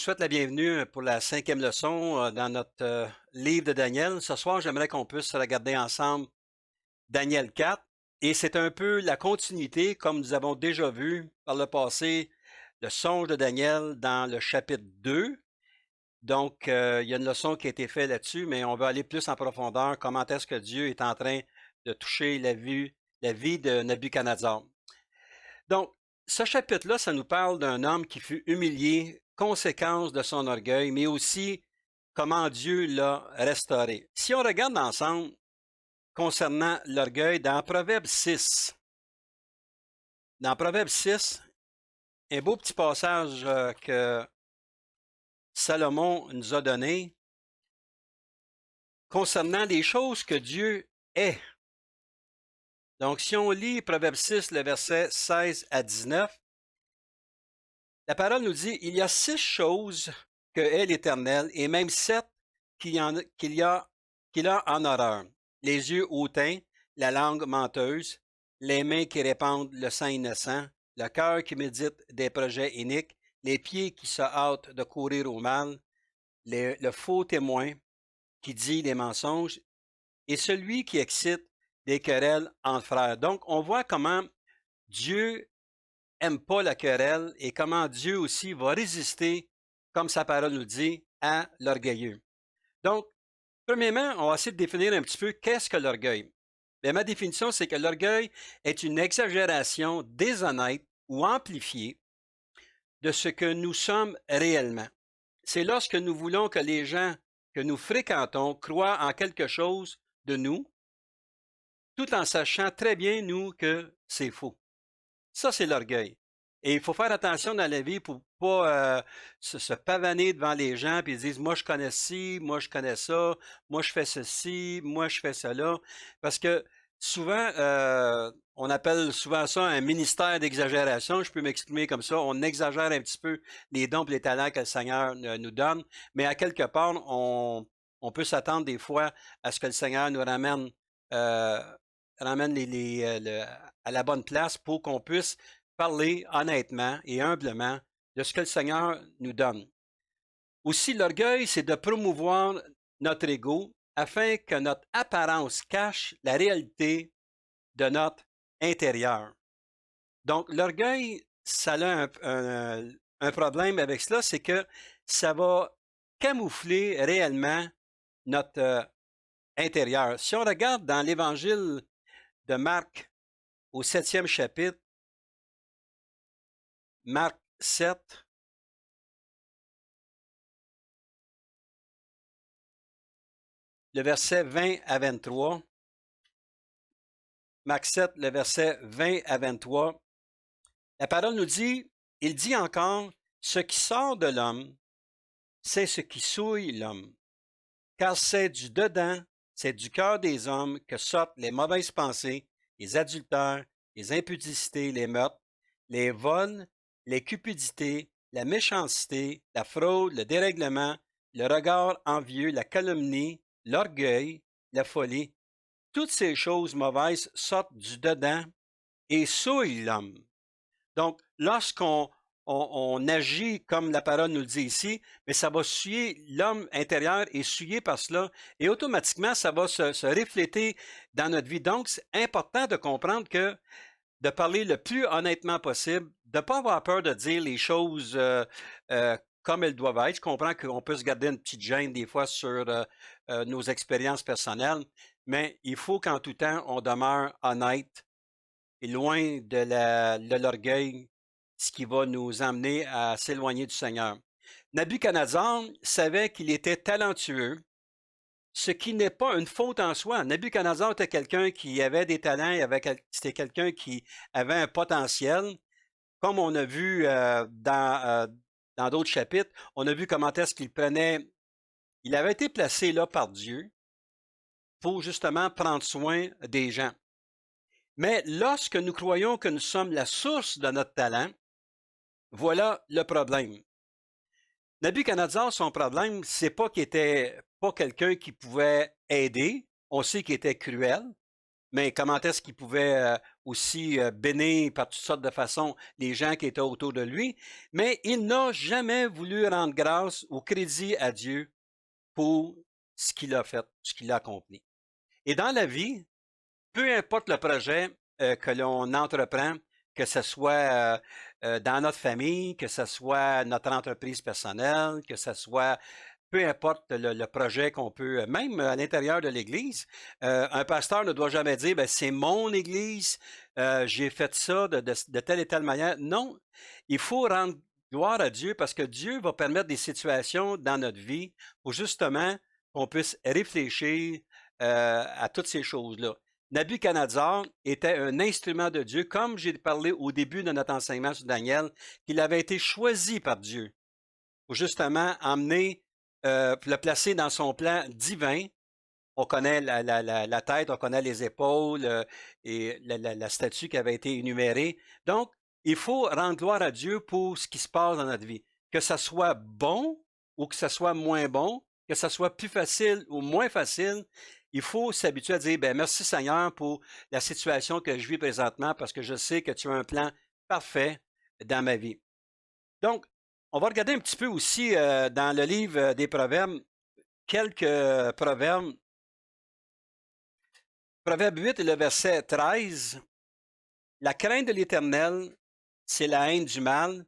souhaite la bienvenue pour la 5e leçon dans notre livre de Daniel. Ce soir, j'aimerais qu'on puisse regarder ensemble Daniel 4. Et c'est un peu la continuité, comme nous avons déjà vu par le passé, le songe de Daniel dans le chapitre 2. Donc, il y a une leçon qui a été faite là-dessus, mais on va aller plus en profondeur. Comment est-ce que Dieu est en train de toucher la vie de Nebuchadnezzar. Donc, ce chapitre-là, ça nous parle d'un homme qui fut humilié, conséquence de son orgueil, mais aussi comment Dieu l'a restauré. Si on regarde ensemble concernant l'orgueil, dans Proverbe 6, un beau petit passage que Salomon nous a donné concernant les choses que Dieu est. Donc, si on lit Proverbe 6, le verset 16 à 19, la parole nous dit, il y a 6 choses que est l'Éternel, et même 7 qu'il a en horreur. Les yeux hautains, la langue menteuse, les mains qui répandent le sang innocent, le cœur qui médite des projets iniques, les pieds qui se hâtent de courir au mal, le faux témoin qui dit des mensonges, et celui qui excite des querelles entre frères. Donc, on voit comment Dieu n'aime pas la querelle et comment Dieu aussi va résister, comme sa parole nous dit, à l'orgueilleux. Donc, premièrement, on va essayer de définir un petit peu qu'est-ce que l'orgueil. Bien, ma définition, c'est que l'orgueil est une exagération déshonnête ou amplifiée de ce que nous sommes réellement. C'est lorsque nous voulons que les gens que nous fréquentons croient en quelque chose de nous, tout en sachant très bien, nous, que c'est faux. Ça, c'est l'orgueil. Et il faut faire attention dans la vie pour pas se pavaner devant les gens puis ils disent moi je connais ci, moi je connais ça, moi je fais ceci, moi je fais cela. Parce que souvent, on appelle souvent ça un ministère d'exagération. Je peux m'exprimer comme ça. On exagère un petit peu les dons et les talents que le Seigneur nous donne, mais à quelque part, on peut s'attendre des fois à ce que le Seigneur nous ramène à la bonne place pour qu'on puisse parler honnêtement et humblement de ce que le Seigneur nous donne. Aussi, l'orgueil, c'est de promouvoir notre ego afin que notre apparence cache la réalité de notre intérieur. Donc, l'orgueil, ça a un problème avec cela, c'est que ça va camoufler réellement notre intérieur. Si on regarde dans l'Évangile de Marc au 7e chapitre, Marc 7, le verset 20 à 23. Marc 7, le verset 20 à 23. La parole nous dit, il dit encore, ce qui sort de l'homme, c'est ce qui souille l'homme. Car c'est du dedans, c'est du cœur des hommes que sortent les mauvaises pensées, les adultères, les impudicités, les meurtres, les vols, les cupidités, la méchanceté, la fraude, le dérèglement, le regard envieux, la calomnie, l'orgueil, la folie. Toutes ces choses mauvaises sortent du dedans et souillent l'homme. Donc, lorsqu'on agit comme la parole nous le dit ici, mais ça va souiller l'homme intérieur et souillé par cela, et automatiquement, ça va se refléter dans notre vie. Donc, c'est important de comprendre que de parler le plus honnêtement possible, de ne pas avoir peur de dire les choses comme elles doivent être. Je comprends qu'on peut se garder une petite gêne des fois sur nos expériences personnelles, mais il faut qu'en tout temps, on demeure honnête et loin de l'orgueil, ce qui va nous amener à s'éloigner du Seigneur. Nebuchadnezzar savait qu'il était talentueux, ce qui n'est pas une faute en soi. Nebuchadnezzar était quelqu'un qui avait des talents, c'était quelqu'un qui avait un potentiel. Comme on a vu dans d'autres chapitres, on a vu comment est-ce qu'il prenait. Il avait été placé là par Dieu pour justement prendre soin des gens. Mais lorsque nous croyons que nous sommes la source de notre talent, voilà le problème. Nebuchadnezzar, son problème, c'est pas qu'il était pas quelqu'un qui pouvait aider. On sait qu'il était cruel, mais comment est-ce qu'il pouvait aussi bénir par toutes sortes de façons les gens qui étaient autour de lui. Mais il n'a jamais voulu rendre grâce ou crédit à Dieu pour ce qu'il a fait, ce qu'il a accompli. Et dans la vie, peu importe le projet que l'on entreprend, que ce soit dans notre famille, que ce soit notre entreprise personnelle, que ce soit peu importe le projet qu'on peut, même à l'intérieur de l'Église, un pasteur ne doit jamais dire, ben, c'est mon Église, j'ai fait ça de telle et telle manière. Non, il faut rendre gloire à Dieu parce que Dieu va permettre des situations dans notre vie pour justement qu'on puisse réfléchir à toutes ces choses-là. Nabuchodonosor était un instrument de Dieu, comme j'ai parlé au début de notre enseignement sur Daniel, qu'il avait été choisi par Dieu pour justement emmener, le placer dans son plan divin. On connaît la tête, on connaît les épaules et la statue qui avait été énumérée. Donc, il faut rendre gloire à Dieu pour ce qui se passe dans notre vie. Que ça soit bon ou que ça soit moins bon, que ça soit plus facile ou moins facile, il faut s'habituer à dire, ben merci Seigneur pour la situation que je vis présentement parce que je sais que tu as un plan parfait dans ma vie. Donc, on va regarder un petit peu aussi dans le livre des Proverbes, quelques proverbes. Proverbe 8 et le verset 13. La crainte de l'Éternel, c'est la haine du mal.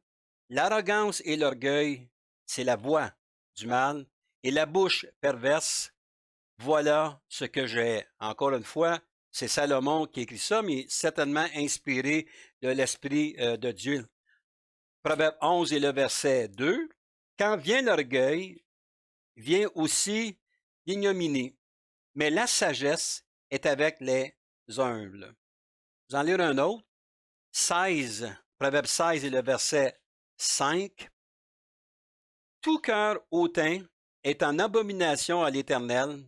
L'arrogance et l'orgueil, c'est la voix du mal. Et la bouche perverse, voilà ce que j'ai. Encore une fois, c'est Salomon qui écrit ça, mais certainement inspiré de l'Esprit de Dieu. Proverbe 11 et le verset 2. Quand vient l'orgueil, vient aussi l'ignominie, mais la sagesse est avec les humbles. Vous en lire un autre. 16, Proverbe 16 et le verset 5. Tout cœur hautain est en abomination à l'Éternel.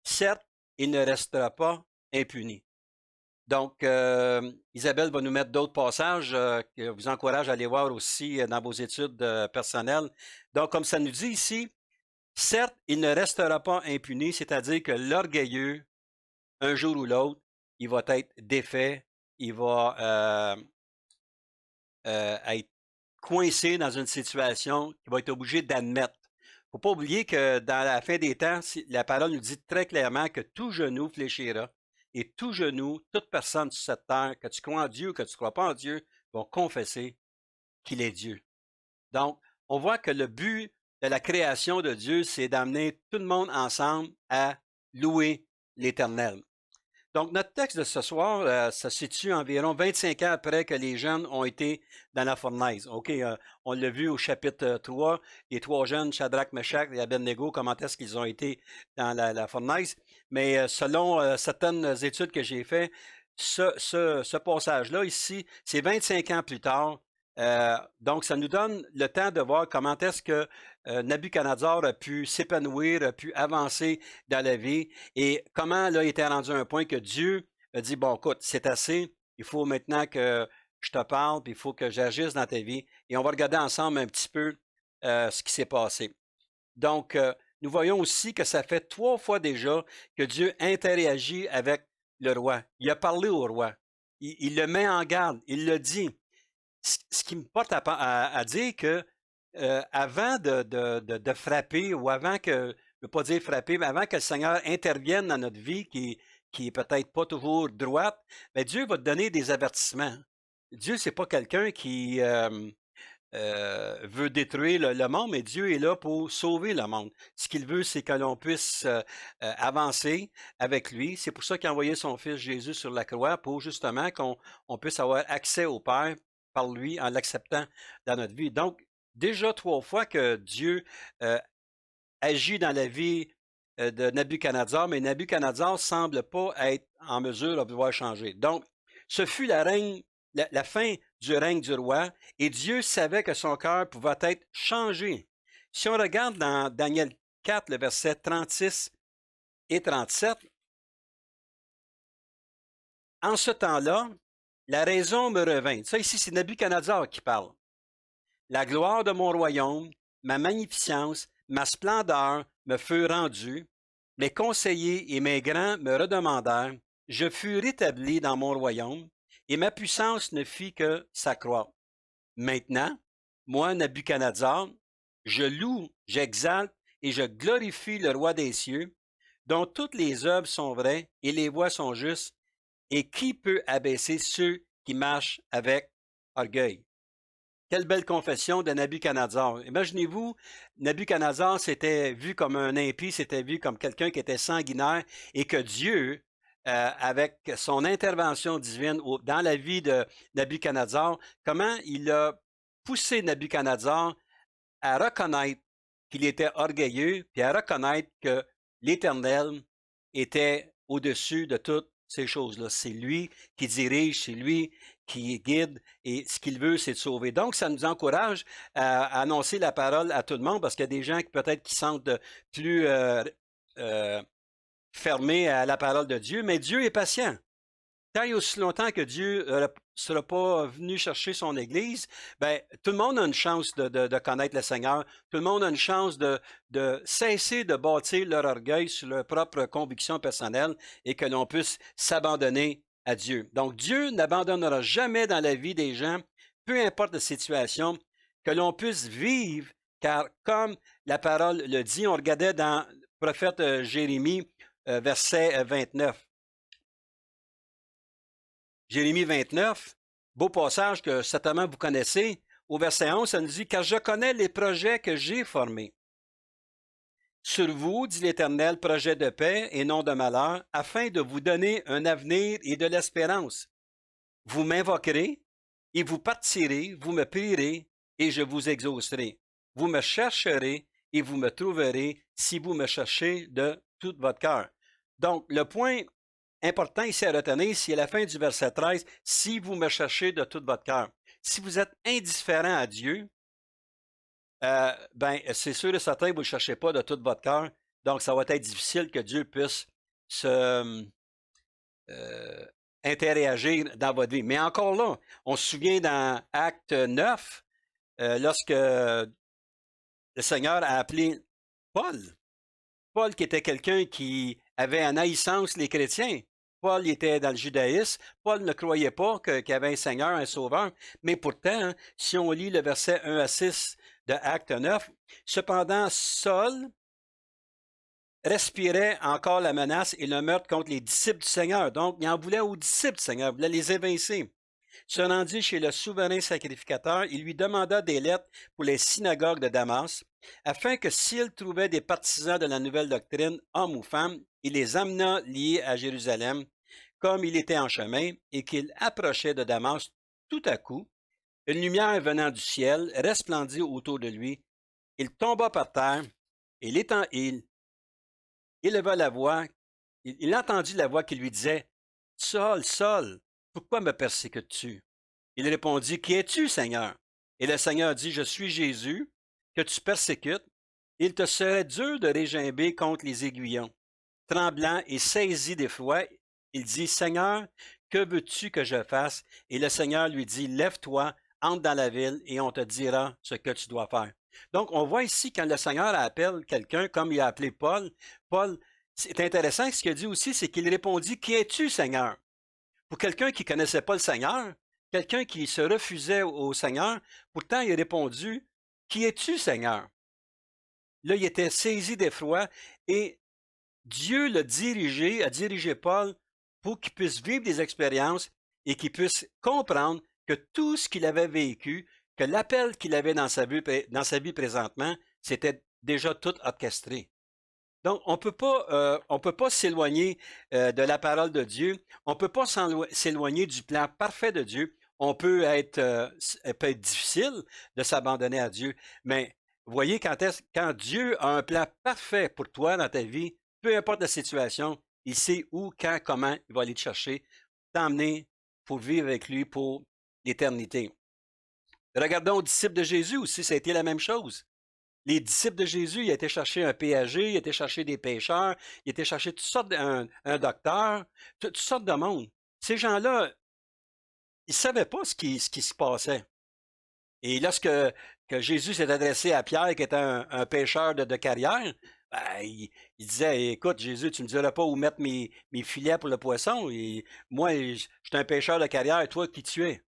Certes, il ne restera pas impuni. Donc, Isabelle va nous mettre d'autres passages que je vous encourage à aller voir aussi dans vos études personnelles. Donc, comme ça nous dit ici, certes, il ne restera pas impuni, c'est-à-dire que l'orgueilleux, un jour ou l'autre, il va être défait, il va être coincé dans une situation qu'il va être obligé d'admettre. Il ne faut pas oublier que dans la fin des temps, la parole nous dit très clairement que tout genou fléchira et tout genou, toute personne sur cette terre, que tu crois en Dieu ou que tu ne crois pas en Dieu, vont confesser qu'il est Dieu. Donc, on voit que le but de la création de Dieu, c'est d'amener tout le monde ensemble à louer l'Éternel. Donc, notre texte de ce soir se situe environ 25 ans après que les jeunes ont été dans la fournaise. OK, on l'a vu au chapitre 3, les trois jeunes, Shadrach, Meshach et Abednego, comment est-ce qu'ils ont été dans la fournaise. Mais selon certaines études que j'ai faites, ce passage-là ici, c'est 25 ans plus tard. Donc, ça nous donne le temps de voir comment est-ce que Nabuchodonosor a pu s'épanouir, a pu avancer dans la vie et comment là, il était rendu à un point que Dieu a dit, bon, écoute, c'est assez, il faut maintenant que je te parle, puis il faut que j'agisse dans ta vie. Et on va regarder ensemble un petit peu ce qui s'est passé. Donc, nous voyons aussi que ça fait 3 fois déjà que Dieu interagit avec le roi. Il a parlé au roi. Il le met en garde. Il le dit. Ce qui me porte à dire que avant de frapper ou avant que, je ne veux pas dire frapper, mais avant que le Seigneur intervienne dans notre vie qui est peut-être pas toujours droite, mais Dieu va te donner des avertissements. Dieu, c'est pas quelqu'un qui veut détruire le monde, mais Dieu est là pour sauver le monde. Ce qu'il veut, c'est que l'on puisse avancer avec lui. C'est pour ça qu'il a envoyé son Fils Jésus sur la croix, pour justement qu'on puisse avoir accès au Père par lui en l'acceptant dans notre vie. Donc, déjà 3 fois que Dieu agit dans la vie de Nabuchodonosor, mais Nabuchodonosor ne semble pas être en mesure de pouvoir changer. Donc, ce fut la fin du règne du roi, et Dieu savait que son cœur pouvait être changé. Si on regarde dans Daniel 4, le verset 36 et 37, en ce temps-là, la raison me revint. Ça ici, c'est Nabuchodonosor qui parle. La gloire de mon royaume, ma magnificence, ma splendeur me fut rendue. Mes conseillers et mes grands me redemandèrent, je fus rétabli dans mon royaume, et ma puissance ne fit que s'accroître. Maintenant, moi, Nabuchodonosor, je loue, j'exalte et je glorifie le roi des cieux, dont toutes les œuvres sont vraies et les voies sont justes, et qui peut abaisser ceux qui marchent avec orgueil? Quelle belle confession de Nabuchodonosor. Imaginez-vous, Nabuchodonosor s'était vu comme un impie, s'était vu comme quelqu'un qui était sanguinaire et que Dieu, avec son intervention divine dans la vie de Nabuchodonosor, comment il a poussé Nabuchodonosor à reconnaître qu'il était orgueilleux, puis à reconnaître que l'Éternel était au-dessus de toutes ces choses-là. C'est lui qui dirige, c'est lui qui guide, et ce qu'il veut, c'est de sauver. Donc, ça nous encourage à annoncer la parole à tout le monde, parce qu'il y a des gens qui peut-être qui sentent plus fermés à la parole de Dieu, mais Dieu est patient. Tant et aussi longtemps que Dieu ne sera pas venu chercher son Église, ben, tout le monde a une chance de connaître le Seigneur. Tout le monde a une chance de cesser de bâtir leur orgueil sur leur propre conviction personnelle et que l'on puisse s'abandonner à Dieu. Donc, Dieu n'abandonnera jamais dans la vie des gens, peu importe la situation, que l'on puisse vivre, car comme la parole le dit, on regardait dans le prophète Jérémie, verset 29. Jérémie 29, beau passage que certainement vous connaissez. Au verset 11, ça nous dit « Car je connais les projets que j'ai formés. Sur vous, dit l'Éternel, projet de paix et non de malheur, afin de vous donner un avenir et de l'espérance. Vous m'invoquerez et vous partirez, vous me prierez et je vous exaucerai. Vous me chercherez et vous me trouverez si vous me cherchez de tout votre cœur. » Donc, le point important ici à retenir, c'est à la fin du verset 13, « Si vous me cherchez de tout votre cœur. » Si vous êtes indifférent à Dieu, ben, c'est sûr et certain que vous ne le cherchez pas de tout votre cœur, donc ça va être difficile que Dieu puisse se interagir dans votre vie. Mais encore là, on se souvient dans Acte 9, lorsque le Seigneur a appelé Paul. Paul qui était quelqu'un qui avait en haïssance les chrétiens. Paul était dans le judaïsme. Paul ne croyait pas qu'il y avait un Seigneur, un Sauveur. Mais pourtant, si on lit le verset 1 à 6 de Acte 9, cependant, Saul respirait encore la menace et le meurtre contre les disciples du Seigneur. Donc, il en voulait aux disciples du Seigneur, il voulait les évincer. Se rendit chez le souverain sacrificateur, il lui demanda des lettres pour les synagogues de Damas, afin que s'il trouvait des partisans de la nouvelle doctrine, hommes ou femmes, il les amena liés à Jérusalem, comme il était en chemin, et qu'il approchait de Damas. Tout à coup, une lumière venant du ciel resplendit autour de lui. Il tomba par terre, et il éleva la voix, il entendit la voix qui lui disait « Saul, Saul, pourquoi me persécutes-tu? » Il répondit « Qui es-tu, Seigneur? » Et le Seigneur dit « Je suis Jésus, que tu persécutes. Il te serait dur de régimber contre les aiguillons. » Tremblant et saisi d'effroi, il dit « Seigneur, que veux-tu que je fasse? » Et le Seigneur lui dit « Lève-toi, entre dans la ville, et on te dira ce que tu dois faire. » Donc, on voit ici, quand le Seigneur appelle quelqu'un, comme il a appelé Paul, c'est intéressant, ce qu'il a dit aussi, c'est qu'il répondit « Qui es-tu, Seigneur? » Pour quelqu'un qui ne connaissait pas le Seigneur, quelqu'un qui se refusait au Seigneur, pourtant il a répondu « Qui es-tu, Seigneur? » Là, il était saisi d'effroi et Dieu a dirigé Paul pour qu'il puisse vivre des expériences et qu'il puisse comprendre que tout ce qu'il avait vécu, que l'appel qu'il avait dans sa vie présentement, c'était déjà tout orchestré. Donc, on peut pas s'éloigner de la parole de Dieu. On ne peut pas s'éloigner du plan parfait de Dieu. On peut être difficile de s'abandonner à Dieu, mais voyez, quand Dieu a un plan parfait pour toi dans ta vie, peu importe la situation, il sait où, quand, comment il va aller te chercher, t'emmener pour vivre avec lui pour l'éternité. Regardons aux disciples de Jésus aussi, ça a été la même chose. Les disciples de Jésus, ils étaient chercher un péager, ils étaient chercher des pêcheurs, ils étaient chercher toutes sortes un docteur, toutes sortes de monde. Ces gens-là, ils ne savaient pas ce qui se passait. Et lorsque Jésus s'est adressé à Pierre, qui était un pêcheur de carrière, Ben, il disait, écoute, Jésus, tu ne me diras pas où mettre mes filets pour le poisson. Et moi, je suis un pêcheur de carrière, toi, qui tu es?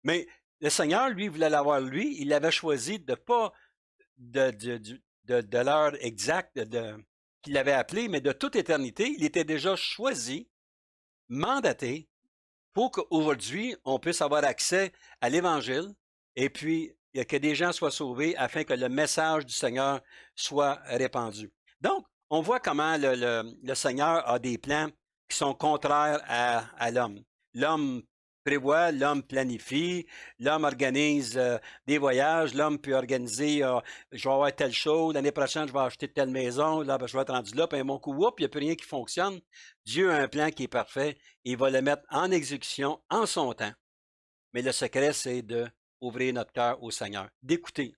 Mais le Seigneur, lui, voulait l'avoir lui. Il avait choisi de pas de l'heure exacte qu'il l'avait appelé, mais de toute éternité. Il était déjà choisi, mandaté, pour qu'aujourd'hui, on puisse avoir accès à l'Évangile et puis que des gens soient sauvés afin que le message du Seigneur soit répandu. Donc, on voit comment le Seigneur a des plans qui sont contraires à l'homme. L'homme prévoit, l'homme planifie, l'homme organise des voyages, l'homme peut organiser, je vais avoir telle chose, l'année prochaine, je vais acheter telle maison, là, je vais être rendu là, puis mon coup, il n'y a plus rien qui fonctionne. Dieu a un plan qui est parfait, et il va le mettre en exécution en son temps. Mais le secret, c'est d'ouvrir notre cœur au Seigneur, d'écouter.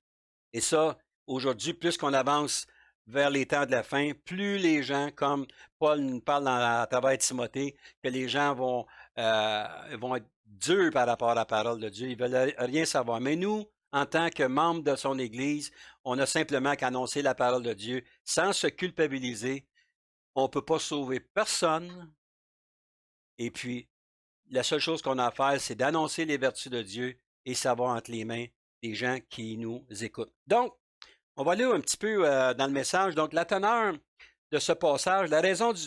Et ça, aujourd'hui, plus qu'on avance vers les temps de la fin, plus les gens, comme Paul nous parle à travers Timothée, que les gens vont être durs par rapport à la parole de Dieu. Ils ne veulent rien savoir. Mais nous, en tant que membres de son Église, on a simplement qu'à annoncer la parole de Dieu sans se culpabiliser. On ne peut pas sauver personne. Et puis, la seule chose qu'on a à faire, c'est d'annoncer les vertus de Dieu et savoir entre les mains des gens qui nous écoutent. Donc, on va aller un petit peu dans le message. Donc, la teneur de ce passage, la raison de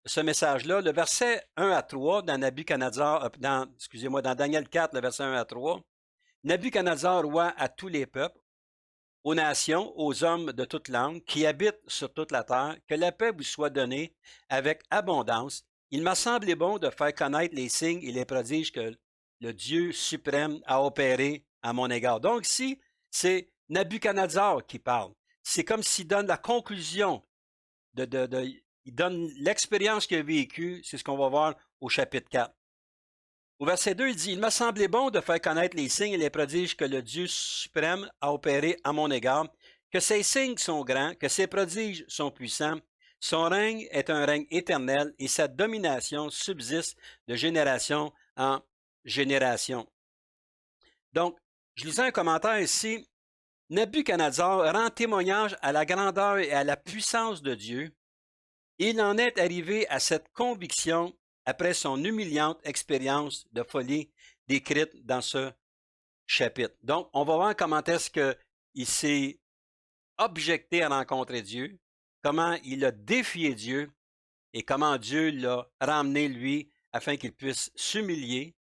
ce message-là, le verset 1 à 3 dans Nabuchodonosor, dans Daniel 4, le verset 1 à 3, Nabuchodonosor, roi à tous les peuples, aux nations, aux hommes de toute langue, qui habitent sur toute la terre, que la paix vous soit donnée avec abondance. Il m'a semblé bon de faire connaître les signes et les prodiges que le Dieu suprême a opérés à mon égard. Donc ici, c'est Nabuchodonosor qui parle. C'est comme s'il donne la conclusion, il donne l'expérience qu'il a vécue, c'est ce qu'on va voir au chapitre 4. Au verset 2, il dit, « Il m'a semblé bon de faire connaître les signes et les prodiges que le Dieu suprême a opérés à mon égard, que ses signes sont grands, que ses prodiges sont puissants. Son règne est un règne éternel et sa domination subsiste de génération en génération. » Donc, je lisais un commentaire ici. Nabuchodonosor rend témoignage à la grandeur et à la puissance de Dieu. Il en est arrivé à cette conviction après son humiliante expérience de folie décrite dans ce chapitre. Donc, on va voir comment est-ce qu'il s'est objecté à rencontrer Dieu, comment il a défié Dieu et comment Dieu l'a ramené, lui, afin qu'il puisse s'humilier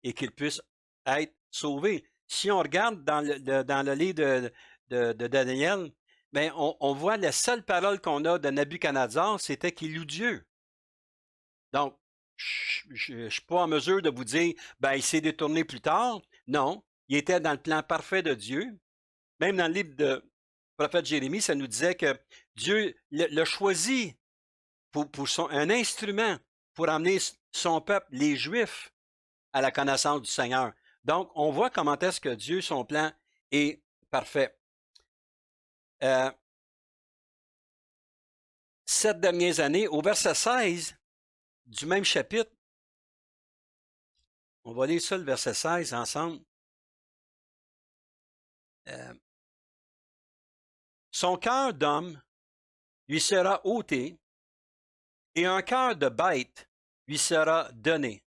et qu'il puisse être sauvé. Si on regarde dans le livre de Daniel, bien, on voit la seule parole qu'on a de Nabuchodonosor, c'était qu'il loue Dieu. Donc, je ne suis pas en mesure de vous dire, ben, il s'est détourné plus tard. Non, il était dans le plan parfait de Dieu. Même dans le livre de prophète Jérémie, ça nous disait que Dieu l'a choisi pour un instrument pour amener son peuple, les Juifs, à la connaissance du Seigneur. Donc, on voit comment est-ce que Dieu, son plan, est parfait. 7 dernières années, au verset 16 du même chapitre, on va lire ça, le verset 16 ensemble. Son cœur d'homme lui sera ôté, et un cœur de bête lui sera donné,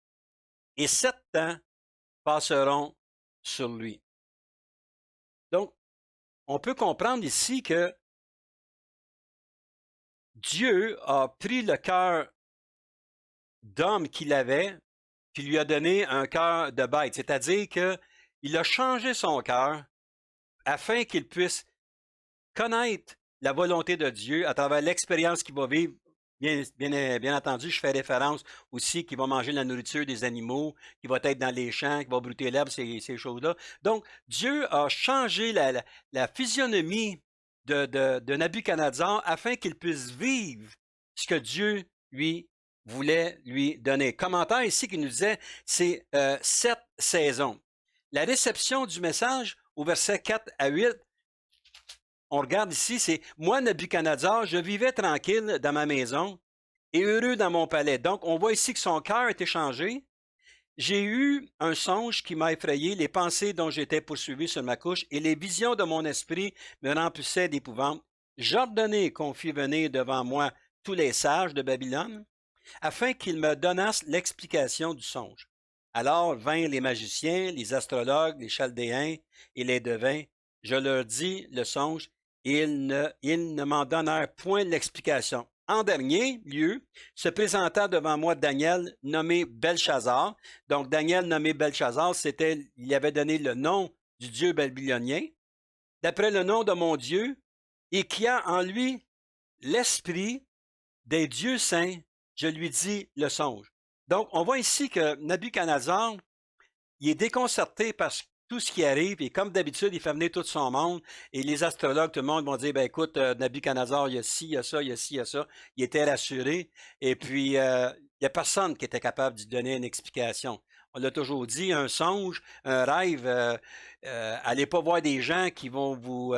et 7 ans passeront sur lui. Donc, on peut comprendre ici que Dieu a pris le cœur d'homme qu'il avait, puis lui a donné un cœur de bête, c'est-à-dire qu'il a changé son cœur afin qu'il puisse connaître la volonté de Dieu à travers l'expérience qu'il va vivre. Bien entendu, je fais référence aussi qu'il va manger la nourriture des animaux, qu'il va être dans les champs, qu'il va brouter l'herbe, ces choses-là. Donc, Dieu a changé la physionomie de Nabuchodonosor afin qu'il puisse vivre ce que Dieu lui voulait lui donner. Commentaire ici qui nous disait, c'est 7 saisons. La réception du message au verset 4 à 8, on regarde ici, c'est « Moi, Nabuchodonosor, je vivais tranquille dans ma maison et heureux dans mon palais. » Donc, on voit ici que son cœur a été changé. J'ai eu un songe qui m'a effrayé, les pensées dont j'étais poursuivi sur ma couche et les visions de mon esprit me remplissaient d'épouvante. J'ordonnai qu'on fît venir devant moi tous les sages de Babylone, afin qu'ils me donnassent l'explication du songe. Alors vinrent les magiciens, les astrologues, les chaldéens et les devins. Je leur dis le songe, et ils ne m'en donnèrent point l'explication. En dernier lieu, se présenta devant moi Daniel, nommé Belshazzar. Donc, Daniel, nommé Belshazzar, il avait donné le nom du dieu babylonien, d'après le nom de mon Dieu, et qui a en lui l'esprit des dieux saints. Je lui dis le songe. Donc, on voit ici que Nabuchodonosor, il est déconcerté par tout ce qui arrive, et comme d'habitude, il fait venir tout son monde, et les astrologues, tout le monde vont dire, ben écoute, Nabuchodonosor, il y a ci, il y a ça, il y a ci, il y a ça. Il était rassuré, et puis il n'y a personne qui était capable de lui donner une explication. On l'a toujours dit, un songe, un rêve, allez pas voir des gens qui vont vous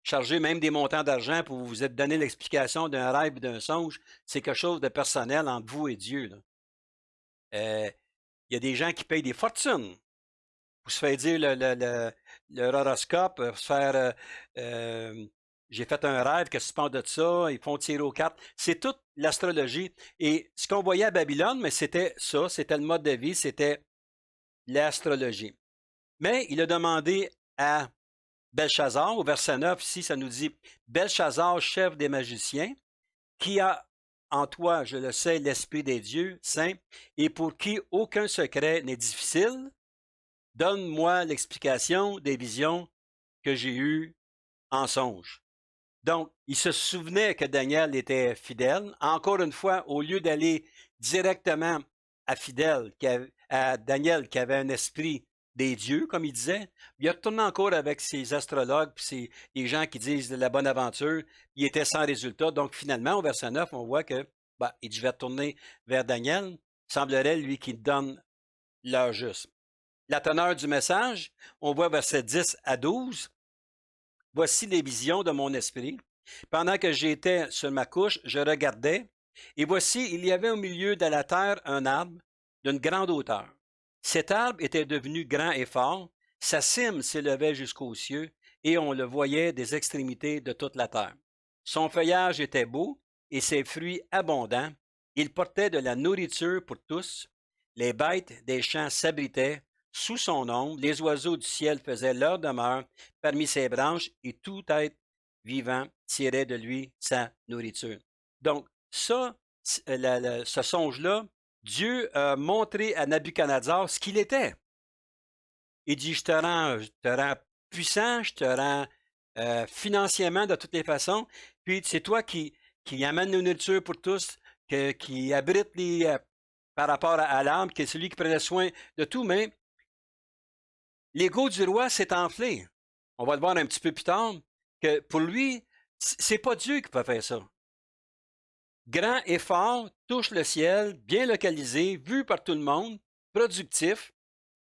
charger même des montants d'argent pour vous donner l'explication d'un rêve ou d'un songe. C'est quelque chose de personnel entre vous et Dieu. Il y a des gens qui payent des fortunes pour se faire dire leur horoscope, pour se faire j'ai fait un rêve, qu'est-ce que tu penses de ça? Ils font tirer aux cartes. C'est toute l'astrologie. Et ce qu'on voyait à Babylone, mais c'était ça, c'était le mode de vie, c'était l'astrologie. Mais il a demandé à Belshazzar, au verset 9, ici, ça nous dit Belshazzar, chef des magiciens, qui a en toi, je le sais, l'esprit des dieux saints, et pour qui aucun secret n'est difficile, donne-moi l'explication des visions que j'ai eues en songe. Donc, il se souvenait que Daniel était fidèle. Encore une fois, au lieu d'aller directement à Daniel qui avait un esprit des dieux, comme il disait, il a retourné encore avec ses astrologues puis les gens qui disent de la bonne aventure. Il était sans résultat. Donc, finalement, au verset 9, on voit que il dit, je vais retourner vers Daniel. Semblerait, lui, qui donne l'heure juste. La teneur du message, on voit verset 10 à 12. Voici les visions de mon esprit. Pendant que j'étais sur ma couche, je regardais, et voici, il y avait au milieu de la terre un arbre d'une grande hauteur. Cet arbre était devenu grand et fort, sa cime s'élevait jusqu'aux cieux, et on le voyait des extrémités de toute la terre. Son feuillage était beau, et ses fruits abondants. Il portait de la nourriture pour tous. Les bêtes des champs s'abritaient sous son ombre, les oiseaux du ciel faisaient leur demeure parmi ses branches, et tout être vivant tirait de lui sa nourriture. Donc, ça, ce songe-là, Dieu a montré à Nabuchodonosor ce qu'il était. Il dit, je te rends puissant, je te rends financièrement de toutes les façons, puis c'est toi qui amène la nourriture pour tous, qui abrite par rapport à l'arbre, qui est celui qui prenait soin de tout, mais l'ego du roi s'est enflé. On va le voir un petit peu plus tard, que pour lui, c'est pas Dieu qui peut faire ça. Grand et fort, touche le ciel, bien localisé, vu par tout le monde, productif,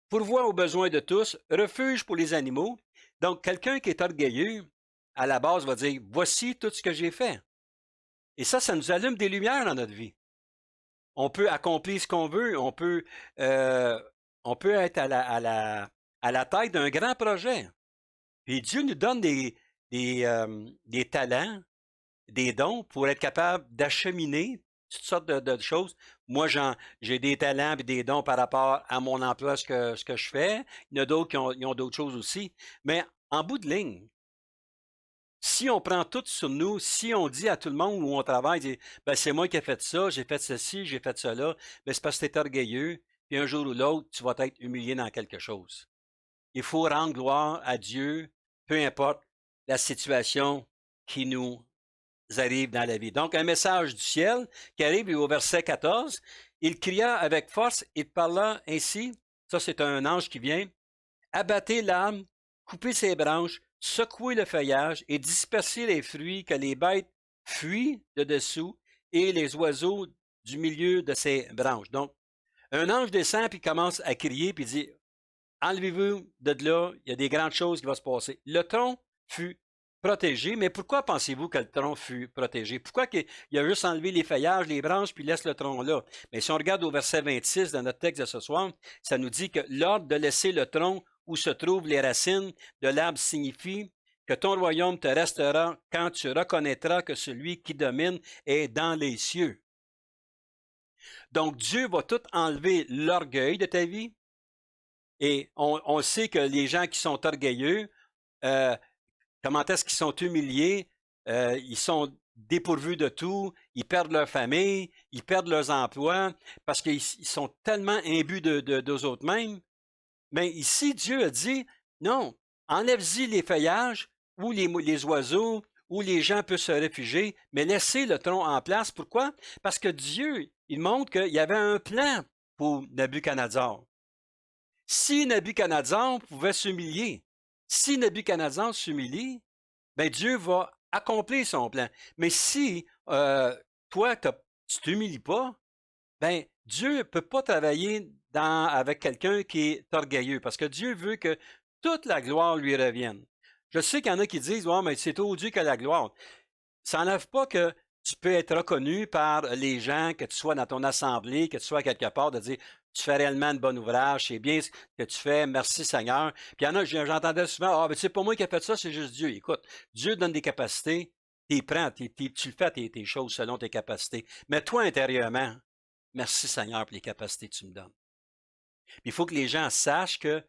pourvoit aux besoins de tous, refuge pour les animaux. Donc, quelqu'un qui est orgueilleux, à la base, va dire, voici tout ce que j'ai fait. Et ça nous allume des lumières dans notre vie. On peut accomplir ce qu'on veut, on peut être à la tête d'un grand projet. Puis Dieu nous donne des talents, des dons pour être capable d'acheminer toutes sortes de choses. Moi, j'ai des talents et des dons par rapport à mon emploi, ce que je fais. Il y en a d'autres qui ont d'autres choses aussi. Mais en bout de ligne, si on prend tout sur nous, si on dit à tout le monde où on travaille, ben, c'est moi qui ai fait ça, j'ai fait ceci, j'ai fait cela, ben, c'est parce que tu es orgueilleux, puis un jour ou l'autre, tu vas être humilié dans quelque chose. Il faut rendre gloire à Dieu, peu importe la situation qui nous arrive dans la vie. Donc, un message du ciel qui arrive au verset 14. Il cria avec force et parla ainsi. Ça, c'est un ange qui vient. Abattez l'arbre, coupez ses branches, secouez le feuillage et dispersez les fruits que les bêtes fuient de dessous et les oiseaux du milieu de ses branches. Donc, un ange descend puis commence à crier puis dit enlevez-vous de là, il y a des grandes choses qui vont se passer. Le tronc fut protégé. Mais pourquoi pensez-vous que le tronc fut protégé? Pourquoi il a juste enlevé les feuillages, les branches, puis laisse le tronc là? Mais si on regarde au verset 26 dans notre texte de ce soir, ça nous dit que l'ordre de laisser le tronc où se trouvent les racines de l'arbre signifie que ton royaume te restera quand tu reconnaîtras que celui qui domine est dans les cieux. Donc, Dieu va tout enlever l'orgueil de ta vie. Et on sait que les gens qui sont orgueilleux, comment est-ce qu'ils sont humiliés? Ils sont dépourvus de tout, ils perdent leur famille, ils perdent leurs emplois, parce qu'ils sont tellement imbus d'eux autres-mêmes. Mais ici, Dieu a dit, non, enlève-y les feuillages, ou les oiseaux, où les gens peuvent se réfugier, mais laissez le tronc en place. Pourquoi? Parce que Dieu, il montre qu'il y avait un plan pour Nabuchodonosor. Si Nabuchodonosor pouvait s'humilier, si Nabuchodonosor s'humilie, ben Dieu va accomplir son plan. Mais si toi, tu ne t'humilies pas, ben Dieu ne peut pas travailler avec quelqu'un qui est orgueilleux, parce que Dieu veut que toute la gloire lui revienne. Je sais qu'il y en a qui disent, ouais, mais c'est au Dieu que la gloire. Ça n'enlève pas que tu peux être reconnu par les gens, que tu sois dans ton assemblée, que tu sois quelque part, de dire, tu fais réellement de bon ouvrage, c'est bien ce que tu fais, merci Seigneur. Puis il y en a, j'entendais souvent, ah, ben c'est pas moi qui ai fait ça, c'est juste Dieu. Écoute, Dieu donne des capacités, tu les prends, tu le fais tes choses selon tes capacités. Mais toi, intérieurement, merci Seigneur pour les capacités que tu me donnes. Il faut que les gens sachent que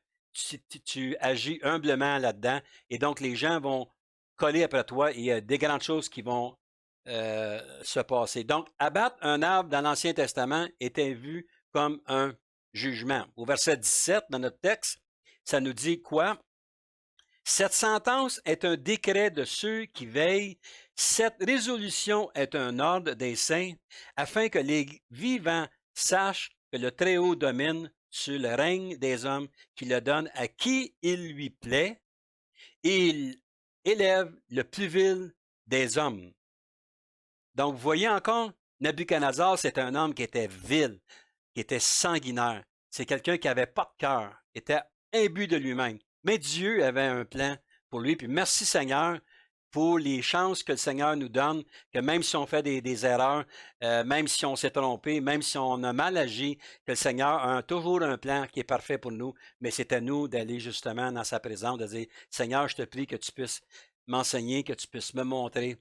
tu agis humblement là-dedans, et donc les gens vont coller après toi et il y a des grandes choses qui vont se passer. Donc, abattre un arbre dans l'Ancien Testament était vu comme un jugement. Au verset 17 dans notre texte, ça nous dit quoi? Cette sentence est un décret de ceux qui veillent. Cette résolution est un ordre des saints, afin que les vivants sachent que le Très-Haut domine sur le règne des hommes, qu'il le donne à qui il lui plaît, et il élève le plus vil des hommes. Donc, vous voyez encore, Nabuchodonosor, c'est un homme qui était vil, qui était sanguinaire. C'est quelqu'un qui n'avait pas de cœur, qui était imbu de lui-même. Mais Dieu avait un plan pour lui. Puis merci Seigneur pour les chances que le Seigneur nous donne, que même si on fait des erreurs, même si on s'est trompé, même si on a mal agi, que le Seigneur a toujours un plan qui est parfait pour nous. Mais c'est à nous d'aller justement dans sa présence, de dire, Seigneur, je te prie que tu puisses m'enseigner, que tu puisses me montrer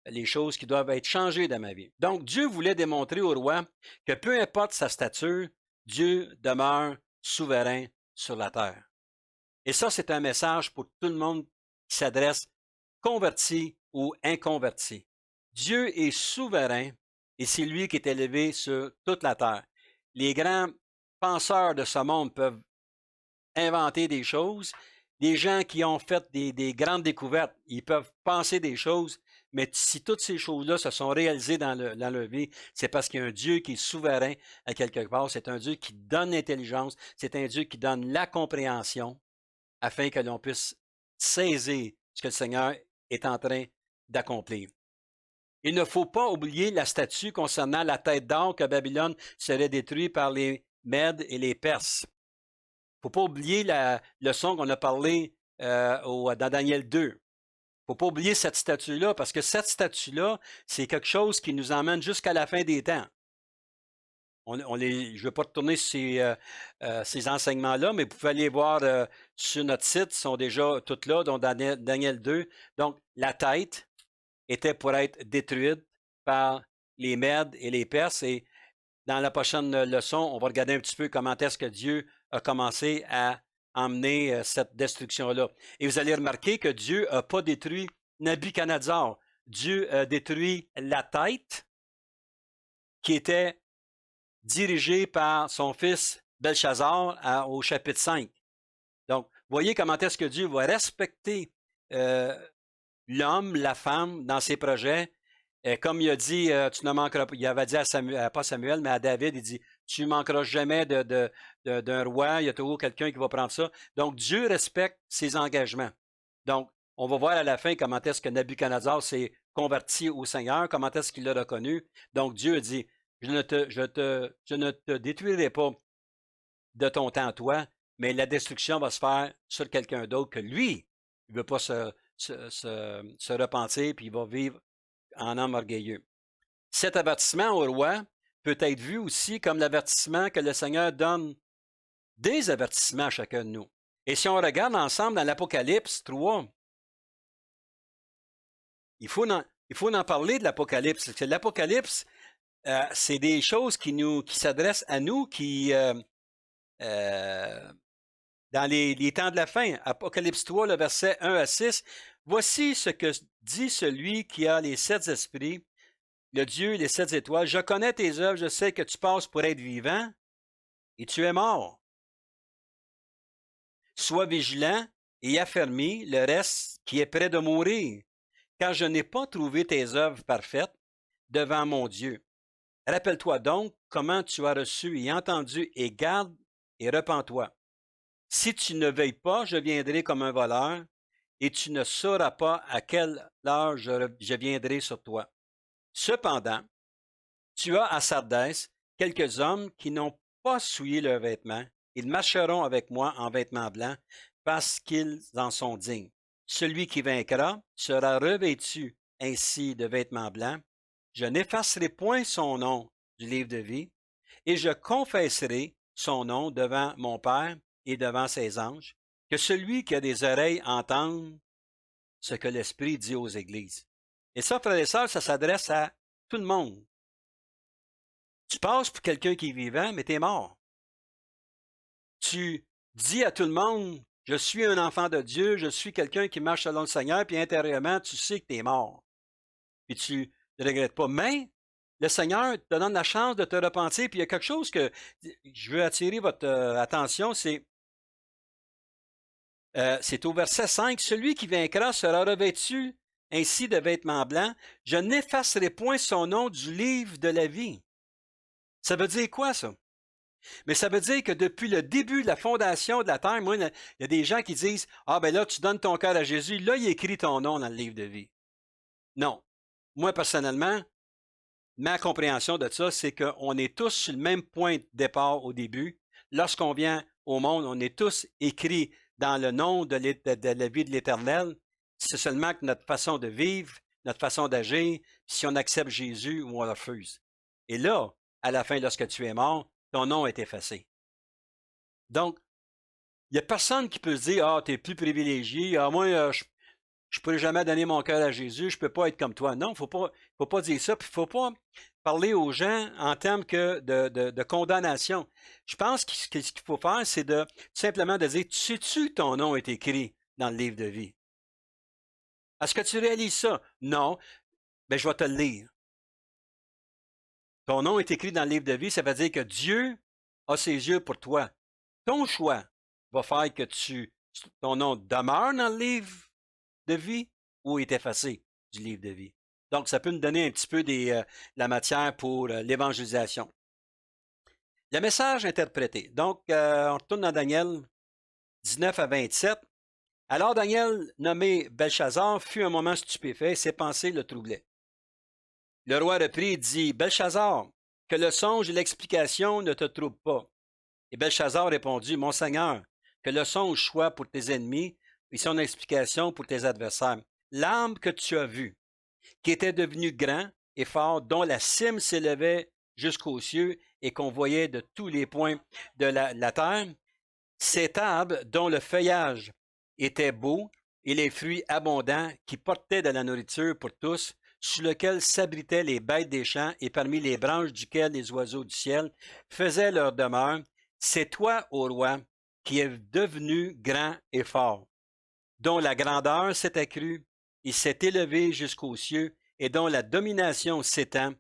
les choses qui doivent être changées dans ma vie. Donc, Dieu voulait démontrer au roi que peu importe sa stature, Dieu demeure souverain sur la terre. Et ça, c'est un message pour tout le monde qui s'adresse converti ou inconverti. Dieu est souverain et c'est lui qui est élevé sur toute la terre. Les grands penseurs de ce monde peuvent inventer des choses. Les gens qui ont fait des grandes découvertes, ils peuvent penser des choses, mais si toutes ces choses-là se sont réalisées dans leur vie, c'est parce qu'il y a un Dieu qui est souverain à quelque part. C'est un Dieu qui donne l'intelligence. C'est un Dieu qui donne la compréhension afin que l'on puisse saisir ce que le Seigneur est en train d'accomplir. Il ne faut pas oublier la statue concernant la tête d'or que Babylone serait détruite par les Mèdes et les Perses. Il ne faut pas oublier la leçon qu'on a parlé dans Daniel 2. Il ne faut pas oublier cette statue-là, parce que cette statue-là, c'est quelque chose qui nous emmène jusqu'à la fin des temps. Je ne vais pas retourner sur ces enseignements-là, mais vous pouvez aller voir sur notre site, ils sont déjà toutes là, dans Daniel 2. Donc, la tête était pour être détruite par les Mèdes et les Perses. Et dans la prochaine leçon, on va regarder un petit peu comment est-ce que Dieu a commencé à emmener cette destruction-là. Et vous allez remarquer que Dieu n'a pas détruit Nabuchodonosor. Dieu a détruit la tête qui était dirigée par son fils Belshazzar au chapitre 5. Donc, voyez comment est-ce que Dieu va respecter l'homme, la femme dans ses projets. Comme il a dit, tu ne manqueras pas. Il avait dit à Samuel, pas Samuel, mais à David, il dit, tu ne manqueras jamais d'un roi, il y a toujours quelqu'un qui va prendre ça. Donc, Dieu respecte ses engagements. Donc, on va voir à la fin comment est-ce que Nabuchodonosor s'est converti au Seigneur, comment est-ce qu'il l'a reconnu. Donc, Dieu a dit, je ne te détruirai pas de ton temps, toi, mais la destruction va se faire sur quelqu'un d'autre que lui, il ne veut pas se se repentir, puis il va vivre en homme orgueilleux. Cet avertissement au roi peut être vu aussi comme l'avertissement que le Seigneur donne, des avertissements à chacun de nous. Et si on regarde ensemble dans l'Apocalypse 3, il faut en parler de l'Apocalypse. Parce que l'Apocalypse, c'est des choses qui s'adressent à nous, dans les temps de la fin. Apocalypse 3, le verset 1 à 6. Voici ce que dit celui qui a les 7 esprits, le Dieu et les 7 étoiles. Je connais tes œuvres, je sais que tu passes pour être vivant et tu es mort. Sois vigilant et affermis le reste qui est près de mourir, car je n'ai pas trouvé tes œuvres parfaites devant mon Dieu. Rappelle-toi donc comment tu as reçu et entendu, et garde et repens-toi. Si tu ne veilles pas, je viendrai comme un voleur, et tu ne sauras pas à quelle heure je viendrai sur toi. Cependant, tu as à Sardès quelques hommes qui n'ont pas souillé leurs vêtements. Ils marcheront avec moi en vêtements blancs, parce qu'ils en sont dignes. Celui qui vaincra sera revêtu ainsi de vêtements blancs. Je n'effacerai point son nom du livre de vie, et je confesserai son nom devant mon Père et devant ses anges. Que celui qui a des oreilles entende ce que l'Esprit dit aux églises. Et ça, frères et sœurs, ça s'adresse à tout le monde. Tu passes pour quelqu'un qui est vivant, mais tu es mort. Tu dis à tout le monde, je suis un enfant de Dieu, je suis quelqu'un qui marche selon le Seigneur, puis intérieurement, tu sais que tu es mort. Puis tu ne regrettes pas. Mais le Seigneur te donne la chance de te repentir. Puis il y a quelque chose que je veux attirer votre attention, c'est au verset 5. Celui qui vaincra sera revêtu ainsi de vêtements blancs. Je n'effacerai point son nom du livre de la vie. Ça veut dire quoi, ça? Mais ça veut dire que depuis le début de la fondation de la terre, moi, il y a des gens qui disent, ah ben là, tu donnes ton cœur à Jésus, là, il écrit ton nom dans le livre de vie. Non. Moi, personnellement, ma compréhension de ça, c'est qu'on est tous sur le même point de départ au début. Lorsqu'on vient au monde, on est tous écrits dans le nom de la vie de l'Éternel. C'est seulement que notre façon de vivre, notre façon d'agir, si on accepte Jésus ou on le refuse. Et là, à la fin, lorsque tu es mort, ton nom est effacé. Donc, il n'y a personne qui peut se dire, ah, tu es plus privilégié, ah, moi, je ne pourrais jamais donner mon cœur à Jésus, je ne peux pas être comme toi. Non, il ne faut pas dire ça, puis il ne faut pas parler aux gens en termes que de condamnation. Je pense que ce qu'il faut faire, c'est simplement de dire, sais-tu que ton nom est écrit dans le livre de vie? Est-ce que tu réalises ça? Non. Ben, je vais te le lire. Ton nom est écrit dans le livre de vie, ça veut dire que Dieu a ses yeux pour toi. Ton choix va faire que ton nom demeure dans le livre de vie ou est effacé du livre de vie. Donc, ça peut nous donner un petit peu la matière pour l'évangélisation. Le message interprété. Donc, on retourne dans Daniel 19 à 27. Alors Daniel, nommé Belchazzar, fut un moment stupéfait, ses pensées le troublaient. Le roi reprit et dit, Belchazzar, que le songe et l'explication ne te troublent pas. Et Belchazzar répondit, Mon Seigneur, que le songe soit pour tes ennemis et son explication pour tes adversaires. L'arbre que tu as vu, qui était devenu grand et fort, dont la cime s'élevait jusqu'aux cieux et qu'on voyait de tous les points de la terre, cet arbre dont le feuillage était beau et les fruits abondants qui portaient de la nourriture pour tous, sous lequel s'abritaient les bêtes des champs et parmi les branches duquel les oiseaux du ciel faisaient leur demeure, c'est toi, ô roi, qui es devenu grand et fort, dont la grandeur s'est accrue et s'est élevée jusqu'aux cieux et dont la domination s'étend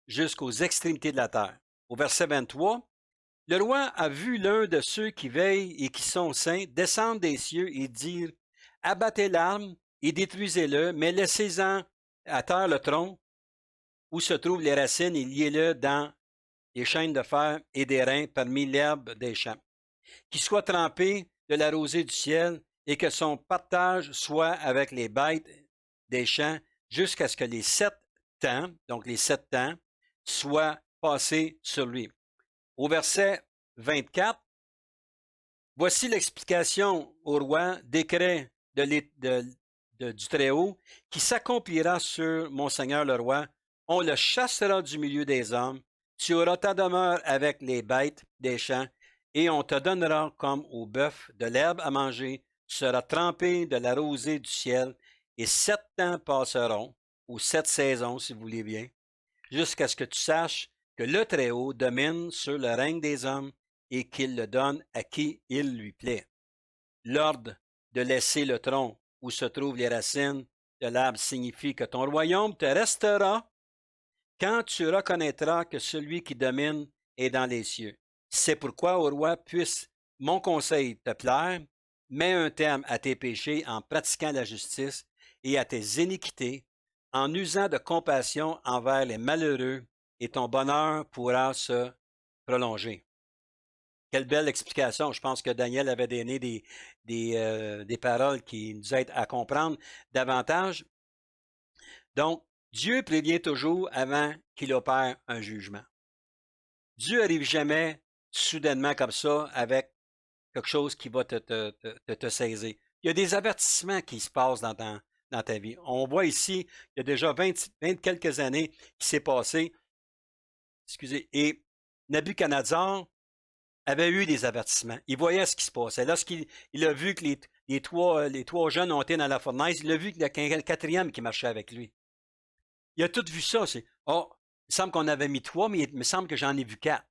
jusqu'aux extrémités de la terre. Au verset 23, le roi a vu l'un de ceux qui veillent et qui sont saints descendre des cieux et dire, abattez l'arbre et détruisez-le, mais laissez-en à terre le tronc où se trouvent les racines et liez-le dans les chaînes de fer et des reins parmi l'herbe des champs. Qu'il soit trempé de la rosée du ciel et que son partage soit avec les bêtes des champs jusqu'à ce que les 7 temps, donc les 7 temps, soient passés sur lui. Au verset 24, voici l'explication au roi, décret de du Très-Haut, qui s'accomplira sur mon Seigneur le roi. On le chassera du milieu des hommes. Tu auras ta demeure avec les bêtes des champs, et on te donnera comme au bœuf de l'herbe à manger. Tu seras trempé de la rosée du ciel, et 7 ans passeront, ou 7 saisons, si vous voulez bien, jusqu'à ce que tu saches que le Très-Haut domine sur le règne des hommes et qu'il le donne à qui il lui plaît. L'ordre de laisser le tronc où se trouvent les racines de l'arbre signifie que ton royaume te restera quand tu reconnaîtras que celui qui domine est dans les cieux. C'est pourquoi, ô roi, puisse mon conseil te plaire, mets un terme à tes péchés en pratiquant la justice et à tes iniquités, en usant de compassion envers les malheureux, et ton bonheur pourra se prolonger. Quelle belle explication. Je pense que Daniel avait donné des paroles qui nous aident à comprendre davantage. Donc, Dieu prévient toujours avant qu'il opère un jugement. Dieu n'arrive jamais soudainement comme ça avec quelque chose qui va te saisir. Il y a des avertissements qui se passent dans ta vie. On voit ici, il y a déjà 20 quelques années qui s'est passé, excusez, et Nebuchadnezzar avait eu des avertissements. Il voyait ce qui se passait. Lorsqu'il a vu que les trois jeunes ont été dans la fournaise, il a vu qu'il y a le quatrième qui marchait avec lui. Il a tout vu ça. C'est, oh, il me semble qu'on avait mis 3, mais il me semble que j'en ai vu 4.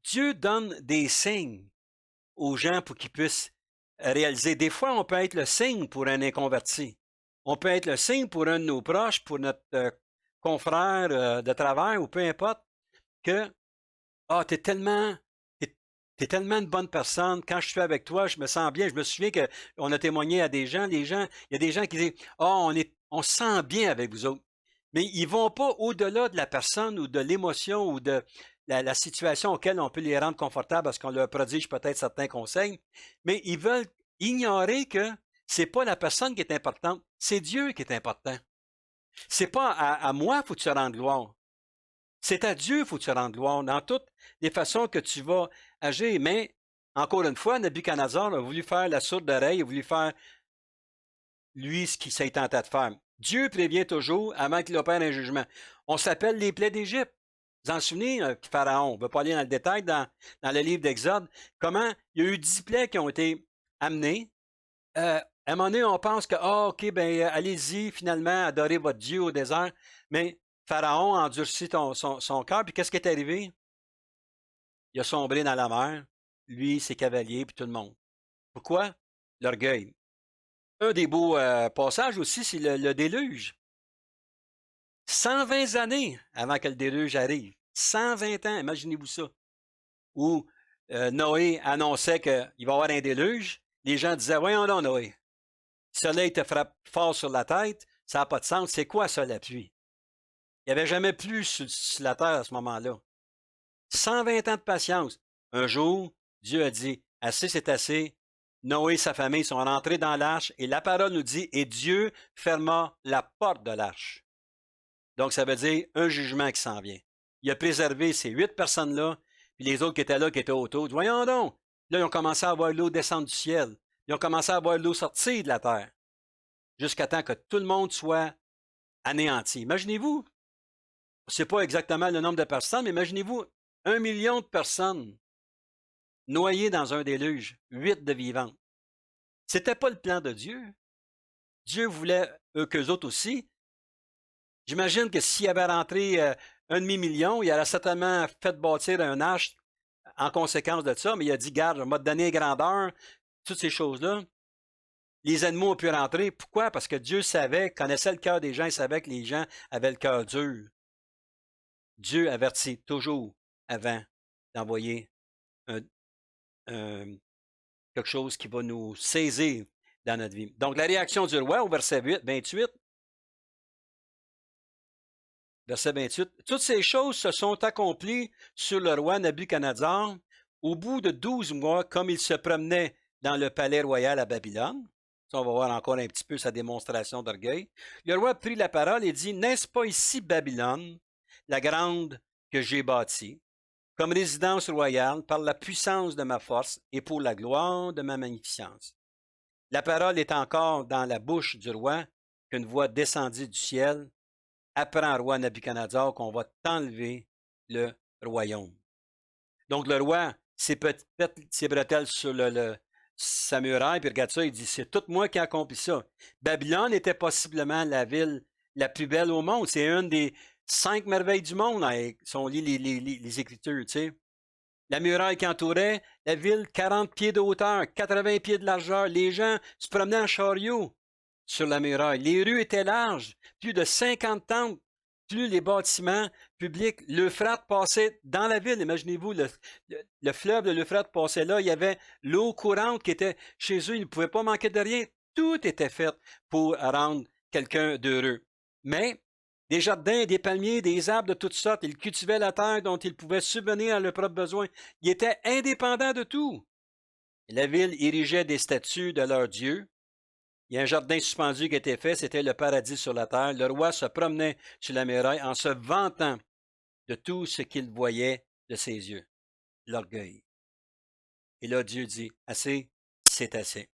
Dieu donne des signes aux gens pour qu'ils puissent réaliser. Des fois, on peut être le signe pour un inconverti. On peut être le signe pour un de nos proches, pour notre confrère de travail, ou peu importe, que ah, t'es tellement une bonne personne. Quand je suis avec toi, je me sens bien. Je me souviens qu'on a témoigné à des gens, il y a des gens qui disent ah, on se sent bien avec vous autres. Mais ils ne vont pas au-delà de la personne ou de l'émotion ou de la situation auquel on peut les rendre confortables parce qu'on leur prodige peut-être certains conseils. Mais ils veulent ignorer que c'est pas la personne qui est importante, c'est Dieu qui est important. C'est pas à moi qu'il faut que tu rendes gloire. C'est à Dieu qu'il faut que tu rendes gloire dans toutes les façons que tu vas agir. Mais, encore une fois, Nebuchadnezzar a voulu faire la sourde oreille, il a voulu faire, lui, ce qu'il s'est tenté de faire. Dieu prévient toujours avant qu'il opère un jugement. On s'appelle les plaies d'Égypte. Vous en souvenez, Pharaon, on ne va pas aller dans le détail dans le livre d'Exode, comment il y a eu 10 plaies qui ont été amenées. À un moment donné, on pense que, OK, ben allez-y, finalement, adorez votre Dieu au désert. Mais Pharaon a endurci son cœur, puis qu'est-ce qui est arrivé? Il a sombré dans la mer, lui, ses cavaliers, puis tout le monde. Pourquoi? L'orgueil. Un des beaux passages aussi, c'est le déluge. 120 années avant que le déluge arrive. 120 ans, imaginez-vous ça. Où Noé annonçait qu'il va y avoir un déluge, les gens disaient, voyons donc, Noé, le soleil te frappe fort sur la tête, ça n'a pas de sens. C'est quoi ça, la pluie? Il n'y avait jamais plu sur la terre à ce moment-là. 120 ans de patience. Un jour, Dieu a dit, assez c'est assez. Noé et sa famille sont rentrés dans l'arche et la parole nous dit, et Dieu ferma la porte de l'arche. Donc, ça veut dire un jugement qui s'en vient. Il a préservé ces 8 personnes-là, puis les autres qui étaient là, qui étaient autour. Voyons donc. Là, ils ont commencé à voir l'eau descendre du ciel. Ils ont commencé à voir l'eau sortir de la terre. Jusqu'à temps que tout le monde soit anéanti. Imaginez-vous, je ne sais pas exactement le nombre de personnes, mais imaginez-vous 1 million de personnes noyées dans un déluge, 8 de vivantes. C'était pas le plan de Dieu. Dieu voulait qu'eux autres aussi. J'imagine que s'il avait rentré un demi-million, il aurait certainement fait bâtir un arche en conséquence de ça, mais il a dit, garde, je vais te donner grandeur, toutes ces choses-là. Les animaux ont pu rentrer. Pourquoi? Parce que Dieu savait, connaissait le cœur des gens, il savait que les gens avaient le cœur dur. Dieu avertit toujours avant d'envoyer quelque chose qui va nous saisir dans notre vie. Donc, la réaction du roi au verset 28, verset 28, toutes ces choses se sont accomplies sur le roi Nebuchadnezzar au bout de 12 mois, comme il se promenait dans le palais royal à Babylone. Ça, on va voir encore un petit peu sa démonstration d'orgueil. Le roi prit la parole et dit, n'est-ce pas ici Babylone, la grande que j'ai bâtie, comme résidence royale par la puissance de ma force et pour la gloire de ma magnificence? La parole est encore dans la bouche du roi, qu'une voix descendit du ciel. Apprends, roi Nabuchodonosor, qu'on va t'enlever le royaume. Donc le roi s'est ses bretelles sur sa muraille, puis regarde ça, il dit, c'est tout moi qui ai accompli ça. Babylone était possiblement la ville la plus belle au monde. C'est une des 5 merveilles du monde, si on lit les Écritures, tu sais. La muraille qui entourait la ville, 40 pieds de hauteur, 80 pieds de largeur. Les gens se promenaient en chariot sur la muraille. Les rues étaient larges, plus de 50 temples, plus les bâtiments publics. L'Euphrate passait dans la ville. Imaginez-vous, le fleuve de l'Euphrate passait là. Il y avait l'eau courante qui était chez eux. Ils ne pouvaient pas manquer de rien. Tout était fait pour rendre quelqu'un d'heureux. Mais des jardins, des palmiers, des arbres de toutes sortes. Ils cultivaient la terre dont ils pouvaient subvenir à leurs propres besoins. Ils étaient indépendants de tout. La ville érigeait des statues de leurs dieux. Il y a un jardin suspendu qui était fait, c'était le paradis sur la terre. Le roi se promenait sur la muraille en se vantant de tout ce qu'il voyait de ses yeux. L'orgueil. Et là, Dieu dit, assez, c'est assez.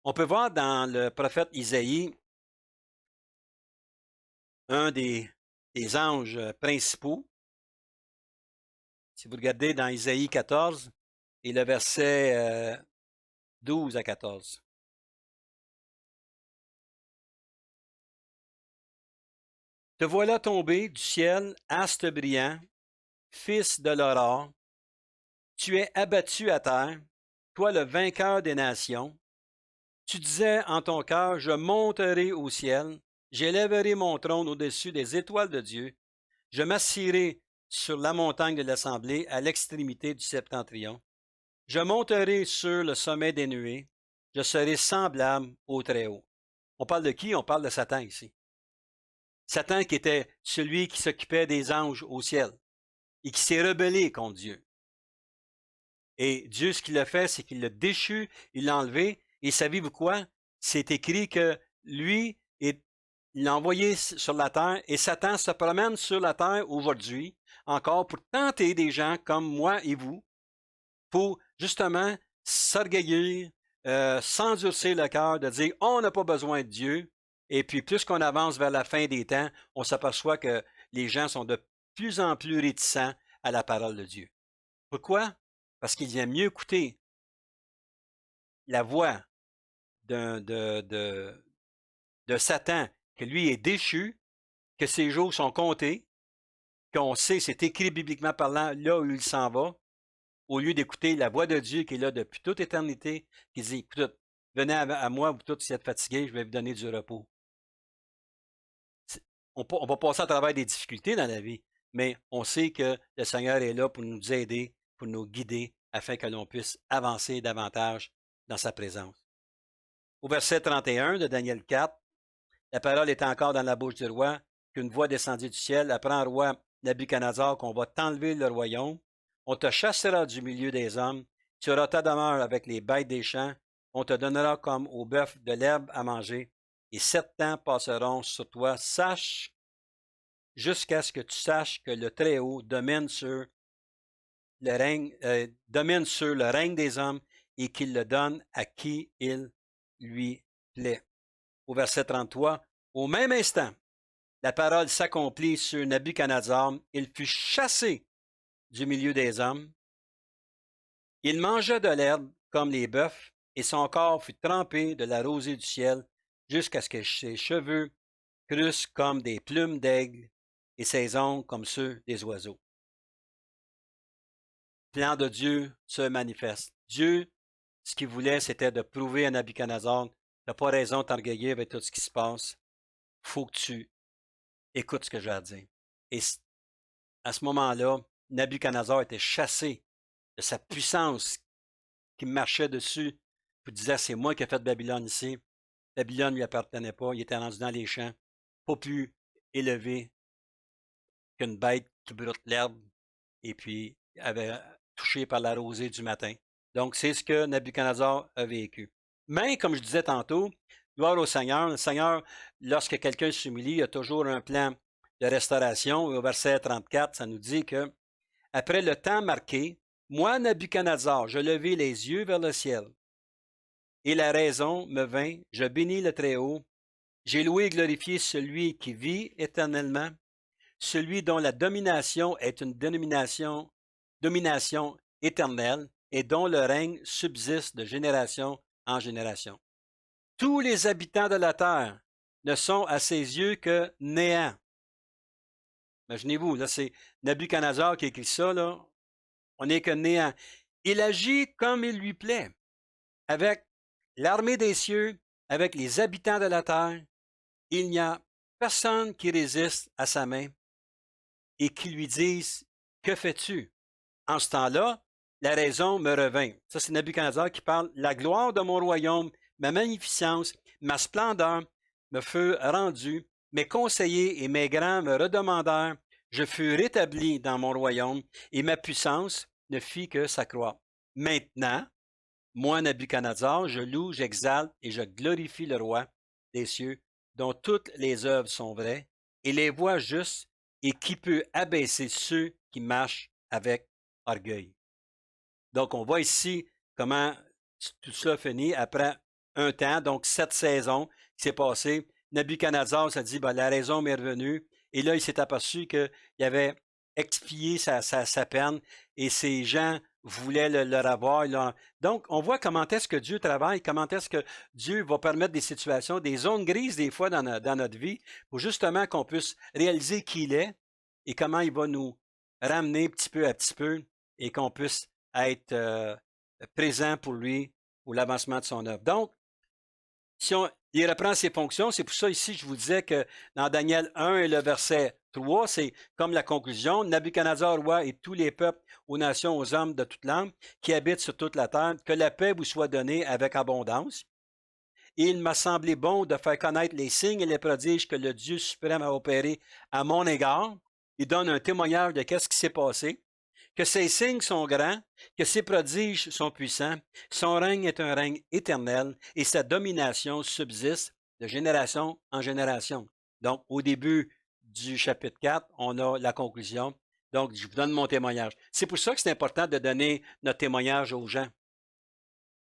On peut voir dans le prophète Isaïe un des anges principaux. Si vous regardez dans Isaïe 14 et le verset 12 à 14. Te voilà tombé du ciel, astre brillant, fils de l'aurore. Tu es abattu à terre, toi le vainqueur des nations. Tu disais en ton cœur, je monterai au ciel, j'élèverai mon trône au-dessus des étoiles de Dieu, je m'assirai sur la montagne de l'assemblée à l'extrémité du septentrion. Je monterai sur le sommet des nuées, je serai semblable au Très-Haut. On parle de qui? On parle de Satan ici. Satan qui était celui qui s'occupait des anges au ciel et qui s'est rebellé contre Dieu. Et Dieu, ce qu'il a fait, c'est qu'il l'a déchu, il l'a enlevé. Et savez-vous quoi? C'est écrit que lui, il l'a envoyé sur la terre et Satan se promène sur la terre aujourd'hui encore pour tenter des gens comme moi et vous pour justement s'orgueillir, s'endurcir le cœur, de dire on n'a pas besoin de Dieu. Et puis plus qu'on avance vers la fin des temps, on s'aperçoit que les gens sont de plus en plus réticents à la parole de Dieu. Pourquoi? Parce qu'il aime mieux écouter la voix de Satan, que lui est déchu, que ses jours sont comptés, qu'on sait, c'est écrit bibliquement parlant, là où il s'en va, au lieu d'écouter la voix de Dieu qui est là depuis toute éternité, qui dit, écoute, venez à moi, vous tous qui êtes fatigués, je vais vous donner du repos. On va passer à travers des difficultés dans la vie, mais on sait que le Seigneur est là pour nous aider, pour nous guider, afin que l'on puisse avancer davantage dans sa présence. Au verset 31 de Daniel 4, la parole est encore dans la bouche du roi, qu'une voix descendit du ciel, apprends, roi Nabuchodonosor, qu'on va t'enlever le royaume, on te chassera du milieu des hommes, tu auras ta demeure avec les bêtes des champs, on te donnera comme au bœuf de l'herbe à manger, et 7 ans passeront sur toi, sache, jusqu'à ce que tu saches que le Très-Haut domine sur le règne des hommes et qu'il le donne à qui il lui plaît. Au verset 33, au même instant, la parole s'accomplit sur Nabuchodonosor, il fut chassé du milieu des hommes. Il mangea de l'herbe comme les bœufs, et son corps fut trempé de la rosée du ciel, jusqu'à ce que ses cheveux crussent comme des plumes d'aigle, et ses ongles comme ceux des oiseaux. Le plan de Dieu se manifeste. Dieu, ce qu'il voulait, c'était de prouver à Nabuchodonosor, tu n'as pas raison de t'orgueillir avec tout ce qui se passe. Il faut que tu écoutes ce que j'ai à dire. Et à ce moment-là, Nabuchodonosor était chassé de sa puissance qui marchait dessus, puis disait, c'est moi qui ai fait Babylone ici. Babylone ne lui appartenait pas, il était rendu dans les champs, pas plus élevé qu'une bête qui broute l'herbe, et puis avait touché par la rosée du matin. Donc, c'est ce que Nabuchodonosor a vécu. Mais, comme je disais tantôt, gloire au Seigneur. Le Seigneur, lorsque quelqu'un s'humilie, il a toujours un plan de restauration. Au verset 34, ça nous dit que, après le temps marqué, moi, Nabuchodonosor, je levai les yeux vers le ciel. et la raison me vint. Je bénis le Très-Haut. J'ai loué et glorifié celui qui vit éternellement, celui dont la domination est une domination éternelle et dont le règne subsiste de génération en génération. Tous les habitants de la terre ne sont à ses yeux que néant. Imaginez-vous, là, c'est Nabuchodonosor qui écrit ça, là. On n'est que néant. Il agit comme il lui plaît, avec l'armée des cieux, avec les habitants de la terre. Il n'y a personne qui résiste à sa main et qui lui dise que fais-tu? En ce temps-là, la raison me revint. Ça, c'est Nabuchodonosor qui parle. La gloire de mon royaume, ma magnificence, ma splendeur me furent rendues. Mes conseillers et mes grands me redemandèrent. Je fus rétabli dans mon royaume et ma puissance ne fit que s'accroître. Maintenant, moi, Nabuchodonosor, je loue, j'exalte et je glorifie le roi des cieux, dont toutes les œuvres sont vraies, et les voies justes, et qui peut abaisser ceux qui marchent avec orgueil. Donc, on voit ici comment tout ça finit après un temps, donc 7 saisons qui s'est passé. Nabuchodonosor s'est dit, ben, la raison m'est revenue. Et là, il s'est aperçu qu'il avait expié sa peine et ces gens voulaient le avoir. Donc, on voit comment est-ce que Dieu travaille, comment est-ce que Dieu va permettre des situations, des zones grises des fois dans notre vie, pour justement qu'on puisse réaliser qui il est et comment il va nous ramener petit peu à petit peu et qu'on puisse être présent pour lui, pour l'avancement de son œuvre. Donc, si il reprend ses fonctions, c'est pour ça ici, je vous disais que dans Daniel 1 et le verset 3, c'est comme la conclusion, Nabuchodonosor, roi, et tous les peuples, aux nations, aux hommes de toute langue, qui habitent sur toute la terre, que la paix vous soit donnée avec abondance. Et il m'a semblé bon de faire connaître les signes et les prodiges que le Dieu suprême a opérés à mon égard. Il donne un témoignage de ce qui s'est passé, que ses signes sont grands, que ses prodiges sont puissants, son règne est un règne éternel et sa domination subsiste de génération en génération. Donc, au début du chapitre 4, on a la conclusion. Donc, je vous donne mon témoignage. C'est pour ça que c'est important de donner notre témoignage aux gens.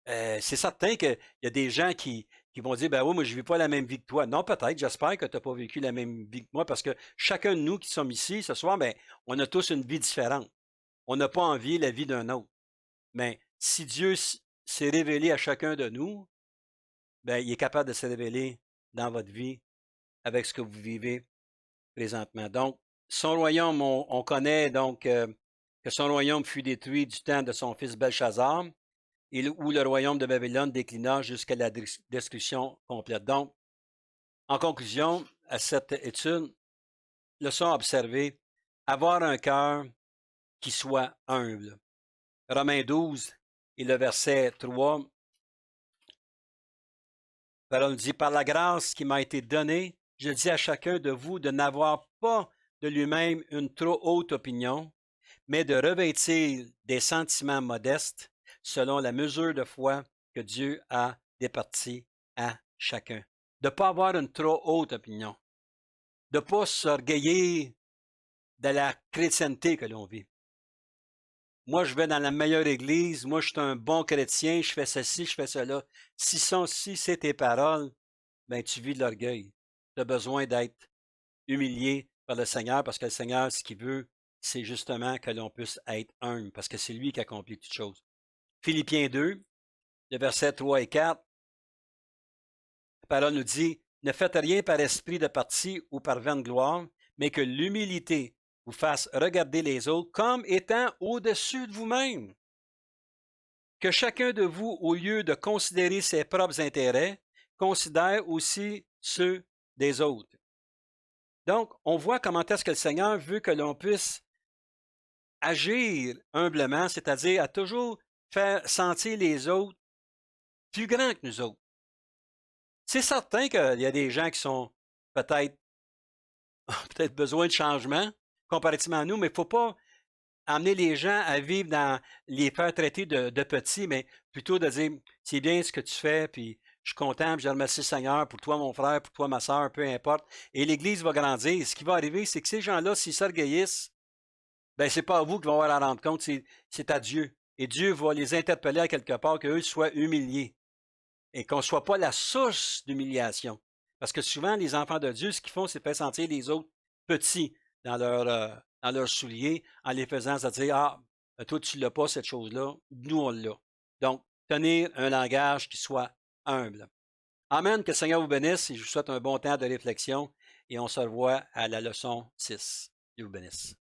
C'est certain qu'il y a des gens qui vont dire, ben oui, moi, je ne vis pas la même vie que toi. Non, peut-être, j'espère que tu n'as pas vécu la même vie que moi, parce que chacun de nous qui sommes ici ce soir, ben, on a tous une vie différente. On n'a pas envie la vie d'un autre. Mais si Dieu s'est révélé à chacun de nous, ben, il est capable de se révéler dans votre vie avec ce que vous vivez présentement. Donc, son royaume, on connaît donc que son royaume fut détruit du temps de son fils Belshazzar, où le royaume de Babylone déclina jusqu'à la destruction complète. Donc, en conclusion à cette étude, leçon à observer, avoir un cœur qui soit humble. Romains 12 et le verset 3, la parole nous dit, par la grâce qui m'a été donnée, je dis à chacun de vous de n'avoir pas de lui-même une trop haute opinion, mais de revêtir des sentiments modestes selon la mesure de foi que Dieu a départie à chacun. De ne pas avoir une trop haute opinion. De ne pas s'orgueiller de la chrétienté que l'on vit. Moi, je vais dans la meilleure église, moi, je suis un bon chrétien, je fais ceci, je fais cela. Si c'est tes paroles, ben, tu vis de l'orgueil. Tu as besoin d'être humilié par le Seigneur, parce que le Seigneur, ce qu'il veut, c'est justement que l'on puisse être humble, parce que c'est lui qui accomplit toutes choses. Philippiens 2, le verset 3 et 4, la parole nous dit, ne faites rien par esprit de parti ou par vaine gloire, mais que l'humilité vous fasse regarder les autres comme étant au-dessus de vous-même. Que chacun de vous, au lieu de considérer ses propres intérêts, considère aussi ceux des autres. Donc, on voit comment est-ce que le Seigneur veut que l'on puisse agir humblement, c'est-à-dire à toujours faire sentir les autres plus grands que nous autres. C'est certain qu'il y a des gens qui sont peut-être besoin de changement comparativement à nous, mais il ne faut pas amener les gens à vivre les faire traiter de petits, mais plutôt de dire, c'est bien ce que tu fais, puis je suis content, puis je remercie le Seigneur pour toi, mon frère, pour toi, ma soeur, peu importe. Et l'Église va grandir. Ce qui va arriver, c'est que ces gens-là, s'ils s'orgueillissent, ben c'est pas à vous qui vont avoir à rendre compte, c'est à Dieu. Et Dieu va les interpeller à quelque part, qu'eux soient humiliés. et qu'on ne soit pas la source d'humiliation. Parce que souvent, les enfants de Dieu, ce qu'ils font, c'est faire sentir les autres petits dans leurs souliers en les faisant se dire, ah, toi, tu ne l'as pas, cette chose-là, nous, on l'a. Donc, tenir un langage qui soit humble. Amen, que le Seigneur vous bénisse et je vous souhaite un bon temps de réflexion et on se revoit à la leçon 6. Dieu vous bénisse.